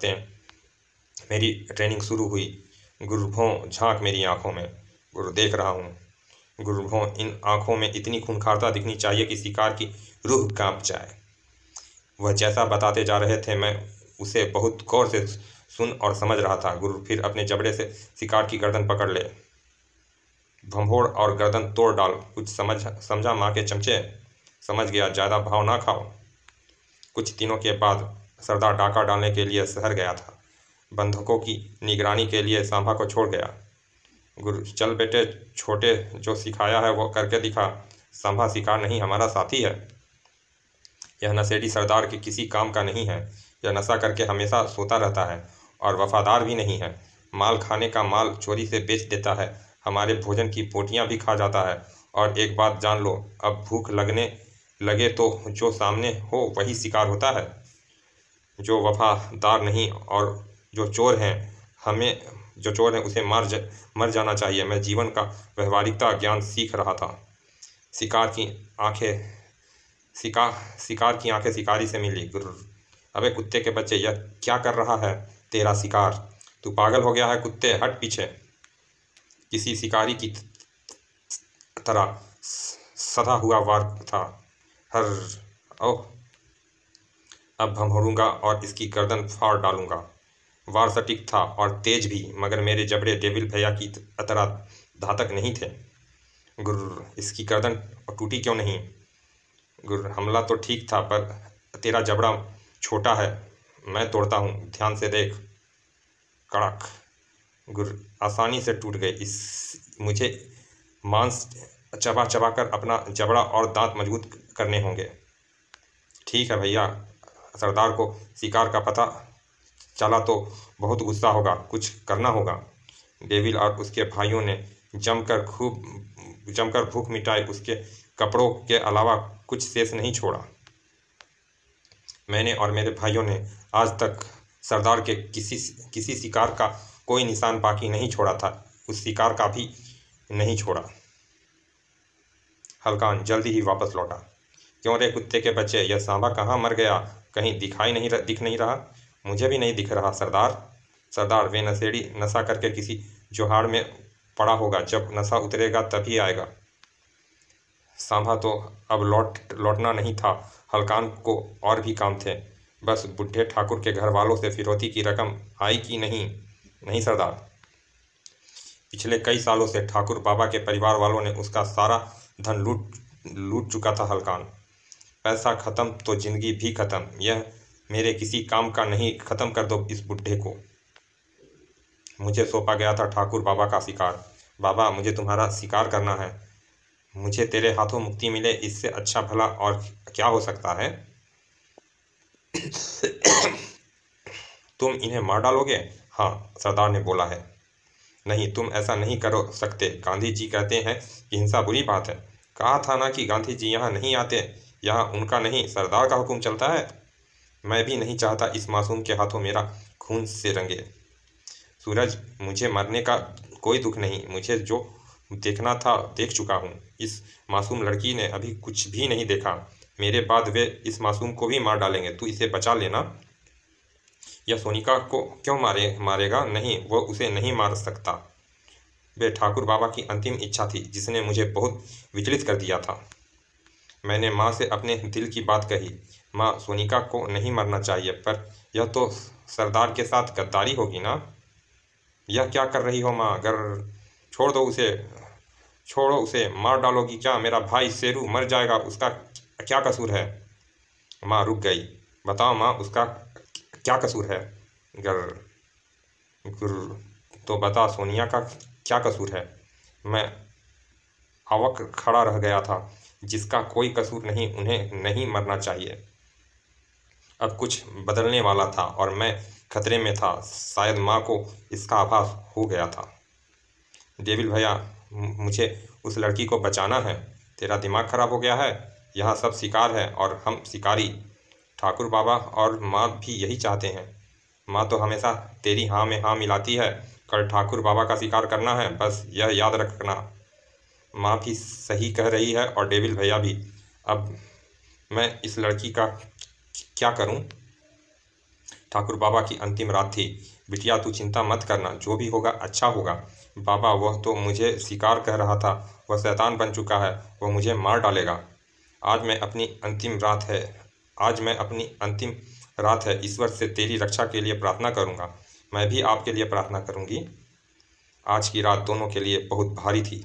मेरी ट्रेनिंग शुरू हुई। गुरुभों झांक मेरी आंखों में। गुरु देख रहा हूँ। गुरुभों इन आंखों में इतनी खूंखारता दिखनी चाहिए कि शिकार की रूह कांप जाए। वह जैसा बताते जा रहे थे मैं उसे बहुत गौर से सुन और समझ रहा था। गुरु फिर अपने जबड़े से शिकार की गर्दन पकड़ ले, भंभोड़ और गर्दन तोड़ डाल। कुछ समझा माँ के चमचे? समझ गया, ज़्यादा भाव ना खाओ। कुछ दिनों के बाद सरदार डाका डालने के लिए शहर गया था। बंधकों की निगरानी के लिए सांभा को छोड़ गया। गुरु, चल बेटे, छोटे जो सिखाया है वो करके दिखा। सांभा शिकार नहीं, हमारा साथी है। यह नशेड़ी सरदार के किसी काम का नहीं है। यह नशा करके हमेशा सोता रहता है और वफादार भी नहीं है। माल खाने का माल चोरी से बेच देता है, हमारे भोजन की पोटियां भी खा जाता है। और एक बात जान लो, अब भूख लगने लगे तो जो सामने हो वही शिकार होता है। जो वफादार नहीं और जो चोर हैं उसे मर जाना चाहिए। मैं जीवन का व्यवहारिकता ज्ञान सीख रहा था। शिकार की आंखें शिकारी से मिली। गुर्र, अबे कुत्ते के बच्चे, यह क्या कर रहा है तेरा शिकार? तू पागल हो गया है कुत्ते, हट पीछे। किसी शिकारी की तरह सधा हुआ वार था। हर ओह, अब भंभोड़ूंगा और इसकी गर्दन फाड़ डालूंगा। वार सटीक था और तेज भी, मगर मेरे जबड़े डेविल भैया की तरह घातक नहीं थे। गुर्र, इसकी गर्दन टूटी क्यों नहीं? गुर्र, हमला तो ठीक था, पर तेरा जबड़ा छोटा है। मैं तोड़ता हूँ, ध्यान से देख। कड़क। गुर्र, आसानी से टूट गई। मुझे मांस चबा चबा कर अपना जबड़ा और दांत मजबूत करने होंगे। ठीक है भैया। सरदार को शिकार का पता चला तो बहुत गुस्सा होगा, कुछ करना होगा। डेविल और उसके भाइयों ने जमकर भूख मिटाई। उसके कपड़ों के अलावा कुछ शेष नहीं छोड़ा। मैंने और मेरे भाइयों ने आज तक सरदार के किसी शिकार का कोई निशान बाकी नहीं छोड़ा था। उस शिकार का भी नहीं छोड़ा। हल्कान जल्दी ही वापस लौटा। क्यों रे कुत्ते के बच्चे, यह सांभा कहाँ मर गया? कहीं दिख नहीं रहा। मुझे भी नहीं दिख रहा सरदार, वे नशेड़ी नशा करके किसी जोहाड़ में पड़ा होगा। जब नशा उतरेगा तभी आएगा। सांभा तो अब लौटना नहीं था। हल्कान को और भी काम थे। बस बुढ़े ठाकुर के घर वालों से फिरौती की रकम आई कि नहीं सरदार। पिछले कई सालों से ठाकुर बाबा के परिवार वालों ने उसका सारा धन लूट चुका था। हल्कान, पैसा खत्म तो जिंदगी भी खत्म। यह मेरे किसी काम का नहीं। खत्म कर दो इस बुढ़े को। मुझे सौंपा गया था ठाकुर बाबा का शिकार। बाबा, मुझे तुम्हारा शिकार करना है। मुझे तेरे हाथों मुक्ति मिले, इससे अच्छा भला और क्या हो सकता है? तुम इन्हें मार डालोगे? हाँ, सरदार ने बोला है। नहीं, तुम ऐसा नहीं कर सकते। गांधी जी कहते हैं कि हिंसा बुरी बात है। कहा था ना कि गांधी जी यहाँ नहीं आते। यहाँ उनका नहीं, सरदार का हुक्म चलता है। मैं भी नहीं चाहता इस मासूम के हाथों मेरा खून से रंगे। सूरज, मुझे मरने का कोई दुख नहीं। मुझे जो देखना था देख चुका हूँ। इस मासूम लड़की ने अभी कुछ भी नहीं देखा। मेरे बाद वे इस मासूम को भी मार डालेंगे। तू इसे बचा लेना। यह सोनिका को क्यों मारेगा? नहीं, वो उसे नहीं मार सकता। वे ठाकुर बाबा की अंतिम इच्छा थी जिसने मुझे बहुत विचलित कर दिया था। मैंने माँ से अपने दिल की बात कही। माँ, सोनिका को नहीं मरना चाहिए, पर यह तो सरदार के साथ गद्दारी होगी ना। यह क्या कर रही हो माँ? अगर छोड़ो उसे। मार डालोगी क्या? मेरा भाई शेरू मर जाएगा, उसका क्या कसूर है? माँ रुक गई। बताओ माँ, उसका क्या कसूर है? गुर तो बता, सोनिया का क्या कसूर है? मैं अवक खड़ा रह गया था। जिसका कोई कसूर नहीं, उन्हें नहीं मरना चाहिए। अब कुछ बदलने वाला था और मैं खतरे में था। शायद माँ को इसका आभास हो गया था। डेविल भैया, मुझे उस लड़की को बचाना है। तेरा दिमाग खराब हो गया है? यहाँ सब शिकार है और हम शिकारी। ठाकुर बाबा और माँ भी यही चाहते हैं। माँ तो हमेशा तेरी हाँ में हाँ मिलाती है। कल ठाकुर बाबा का शिकार करना है, बस यह याद रखना। माँ भी सही कह रही है और डेविल भैया भी। अब मैं इस लड़की का क्या करूं? ठाकुर बाबा की अंतिम रात थी। बिटिया तू चिंता मत करना, जो भी होगा अच्छा होगा। बाबा वह तो मुझे शिकार कह रहा था, वह शैतान बन चुका है, वह मुझे मार डालेगा। आज मैं अपनी अंतिम रात है आज मैं अपनी अंतिम रात है ईश्वर से तेरी रक्षा के लिए प्रार्थना करूंगा। मैं भी आपके लिए प्रार्थना करूंगी। आज की रात दोनों के लिए बहुत भारी थी।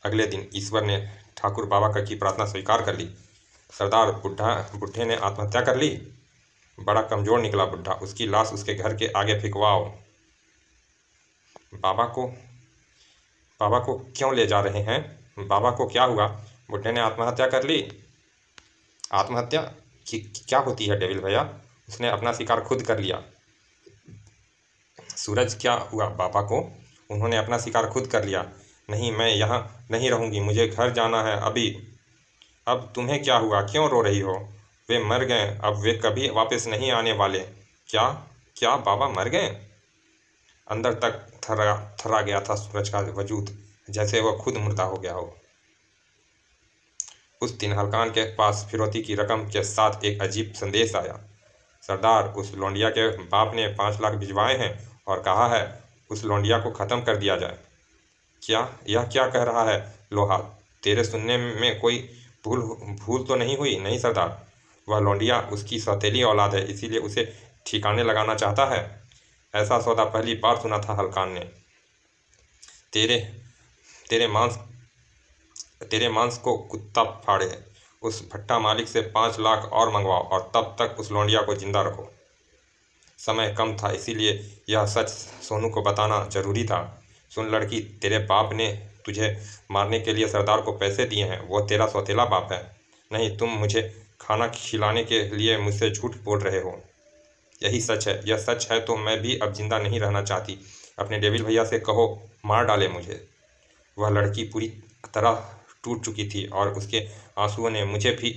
अगले दिन ईश्वर ने ठाकुर बाबा की प्रार्थना स्वीकार कर ली। सरदार बुढ़े ने आत्महत्या कर ली। बड़ा कमज़ोर निकला बुढ़ा, उसकी लाश उसके घर के आगे फिकवाओ। बाबा को क्यों ले जा रहे हैं? बाबा को क्या हुआ? बुढ़े ने आत्महत्या कर ली। आत्महत्या क्या होती है डेविल भैया? उसने अपना शिकार खुद कर लिया। सूरज, क्या हुआ बाबा को? उन्होंने अपना शिकार खुद कर लिया। नहीं, मैं यहाँ नहीं रहूँगी, मुझे घर जाना है अभी। अब तुम्हें क्या हुआ? क्यों रो रही हो? वे मर गए, अब वे कभी वापस नहीं आने वाले। क्या बाबा मर गए? अंदर तक थर्रा गया था सूरज का वजूद, जैसे वह खुद मुर्दा हो गया हो। उस दिन हलकान के पास फिरौती की रकम के साथ एक अजीब संदेश आया। सरदार, उस लौंडिया के बाप ने 5 लाख भिजवाए हैं और कहा है उस लौंडिया को ख़त्म कर दिया जाए। यह क्या कह रहा है लोहा? तेरे सुनने में कोई भूल तो नहीं हुई? नहीं सरदार, वह लौंडिया उसकी सौतेली औलाद है, इसीलिए उसे ठिकाने लगाना चाहता है। ऐसा सौदा पहली बार सुना था हलकान ने। तेरे मांस को कुत्ता फाड़े। उस भट्टा मालिक से 5 लाख और मंगवाओ और तब तक उस लौंडिया को जिंदा रखो। समय कम था, इसीलिए यह सच सोनू को बताना जरूरी था। सुन लड़की, तेरे बाप ने तुझे मारने के लिए सरदार को पैसे दिए हैं, वो तेरा सौतेला बाप है। नहीं, तुम मुझे खाना खिलाने के लिए मुझसे झूठ बोल रहे हो। यही सच है। यह सच है तो मैं भी अब जिंदा नहीं रहना चाहती। अपने डेविल भैया से कहो मार डाले मुझे। वह लड़की पूरी तरह टूट चुकी थी और उसके आंसुओं ने मुझे भी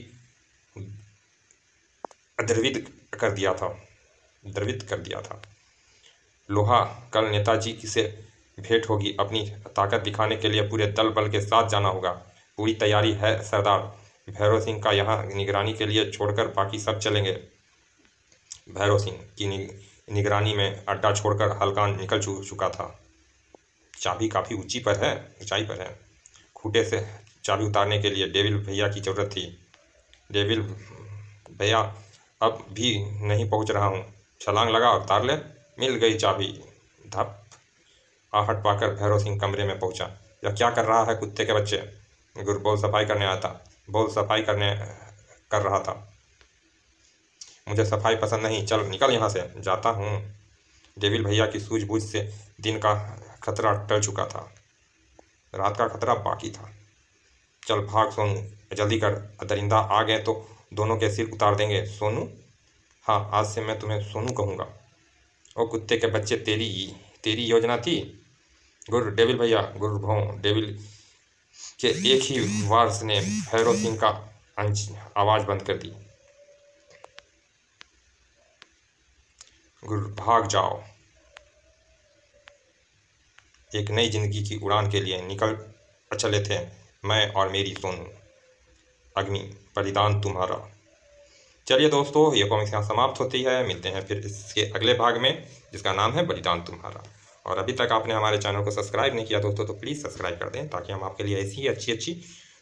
द्रवित कर दिया था। लोहा, कल नेताजी से भेंट होगी। अपनी ताकत दिखाने के लिए पूरे दल बल के साथ जाना होगा। पूरी तैयारी है सरदार। भैरव सिंह का यहाँ निगरानी के लिए छोड़कर बाकी सब चलेंगे। भैरव सिंह की निगरानी में अड्डा छोड़कर हलकान निकल चुका था। चाबी काफ़ी ऊंचाई पर है। खूंटे से चाबी उतारने के लिए डेविल भैया की ज़रूरत थी। डेविल भैया, अब भी नहीं पहुंच रहा हूँ। छलांग लगा और उतार ले। मिल गई चाबी। धप। आहट पाकर भैरव सिंह कमरे में पहुंचा। यह क्या कर रहा है कुत्ते के बच्चे? गुरबोल सफाई करने आया था। बोल सफाई कर रहा था। मुझे सफाई पसंद नहीं, चल निकल यहाँ से। जाता हूँ। डेविल भैया की सूझबूझ से दिन का खतरा टल चुका था, रात का खतरा बाकी था। चल भाग सोनू, जल्दी कर, दरिंदा आ गए तो दोनों के सिर उतार देंगे। सोनू? हाँ, आज से मैं तुम्हें सोनू कहूँगा। ओ कुत्ते के बच्चे, तेरी योजना थी। डेविल भैया, डेविल के एक ही वार ने भैरव सिंह का आवाज़ बंद कर दी। भाग जाओ। एक नई जिंदगी की उड़ान के लिए निकल चले थे मैं और मेरी सोनू। अग्नि, बलिदान तुम्हारा। चलिए दोस्तों, ये कॉमिक्स यहाँ समाप्त होती है। मिलते हैं फिर इसके अगले भाग में, जिसका नाम है बलिदान तुम्हारा। और अभी तक आपने हमारे चैनल को सब्सक्राइब नहीं किया दोस्तों, तो प्लीज़ सब्सक्राइब कर दें, ताकि हम आपके लिए ऐसी ही अच्छी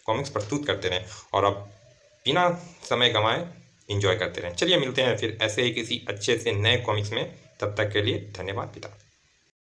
कॉमिक्स प्रस्तुत करते रहें और अब बिना समय गंवाए एंजॉय करते रहें। चलिए मिलते हैं फिर ऐसे ही किसी अच्छे से नए कॉमिक्स में। तब तक के लिए धन्यवाद पिता।